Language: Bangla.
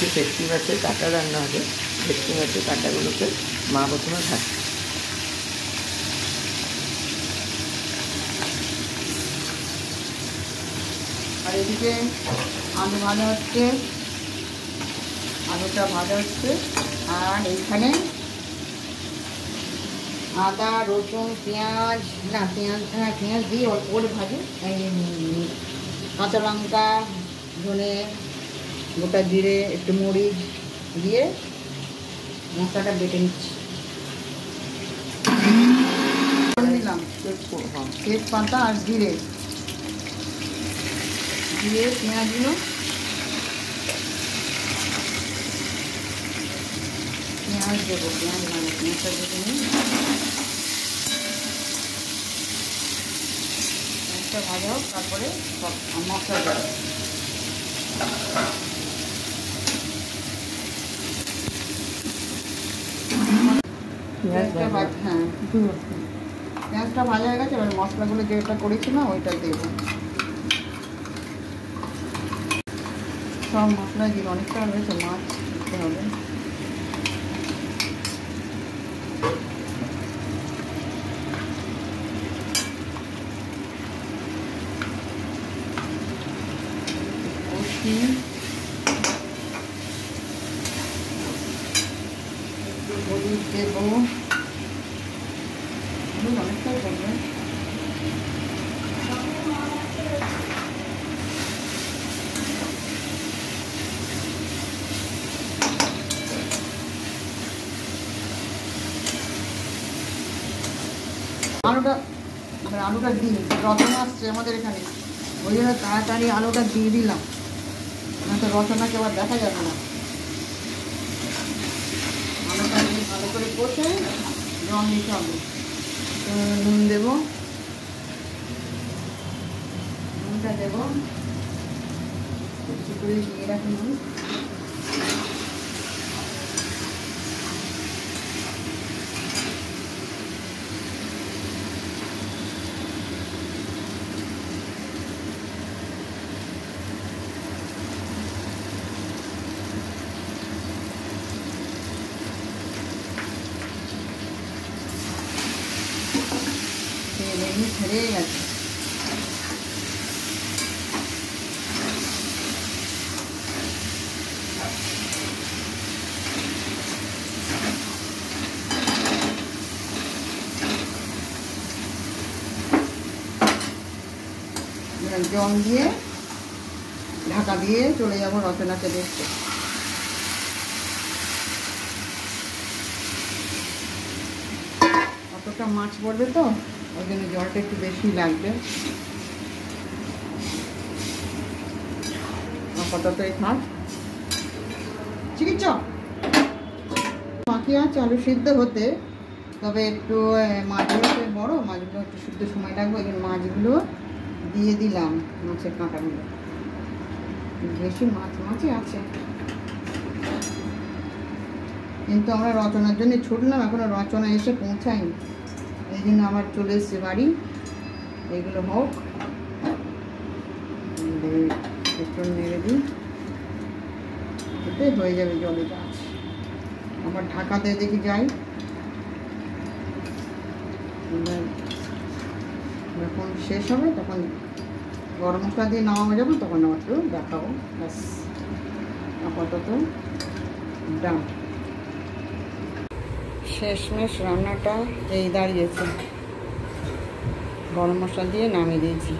আজকে ভেটকি মাছের কাঁটা রান্না হবে। ভেটকি মাছের কাঁটাগুলোকে মা প্রথমে ভাজছে। আর এদিকে আলু ভাজা হচ্ছে, আলুটা ভাজা হচ্ছে। আর এইখানে আদা রসুন পেঁয়াজ, না পেঁয়াজ, হ্যাঁ পেঁয়াজ দিয়ে অল্প করে ভাজি, কাঁচা লঙ্কা, ধনে, গোটা জিরে, একটু মরিচ দিয়ে মশলাটা বেটে নিচ্ছি। দিলাম তেজপাতা আর জিরে দিয়ে পেঁয়াজগুলো, পেঁয়াজ দেবো, পেঁয়াজ মানে পেঁয়াজটা দেখে নিই। পেঁয়াজটা ভাজা হোক, তারপরে সব মশলা দেবো। হ্যাঁ, পেঁয়াজটা ভাজা হয়ে গেছে, এবার মশলাগুলো যেটা করেছিলাম ওইটা দেবো। সব মশলা দিয়ে অনেকটা হয়েছে, মাছ দিতে হবে। হলুদ দেবো, হলুদ অনেকটাই করবে। আলুটা দিই, রচনা আসছে আমাদের এখানে, ওই জন্য তাড়াতাড়ি আলুটা দিয়ে দিলাম, না তো রচনাকে আবার দেখা যাবে না। আলুটা দিয়ে ভালো করে কষে জল দিতে হবে। নুন দেবো, নুনটা দেবো, একটু করে দিয়ে রাখি নুন। ছেড়ে গেছে। জল দিয়ে ঢাকা দিয়ে চলে যাবো রচনাকে দেখতে। অতটা মাছ পড়বে তো, ওই জন্য জলটা একটু বেশি লাগবে। আপাতত এই থাক। চিকিৎসা বাকি আছে আলু সিদ্ধ হতে, তবে একটু মাছগুলো তো বড়ো, মাছগুলো একটু সিদ্ধ সময় লাগবে। ওই জন্য মাছগুলো দিয়ে দিলাম, মাছের কাঁটাগুলো বেশি মাছই আছে। কিন্তু আমরা রচনার জন্য ছুটলাম, এখনো রচনা এসে পৌঁছায়নি, এই জন্য আবার চলে এসছে বাড়ি। এগুলো হোক, একটু নেড়ে দিই, এতে হয়ে যাবে। জলে গাছ আবার ঢাকাতে দেখি যাই, যখন শেষ হবে তখন গরম মশলা দিয়ে নামানো যাবে, তখন আবার একটু দেখাবো। ব্যাস, আপাতত ডান। শেষমেশ রান্নাটা এই দাঁড়িয়েছে, গরম মশলা দিয়ে নামিয়ে দিয়েছি।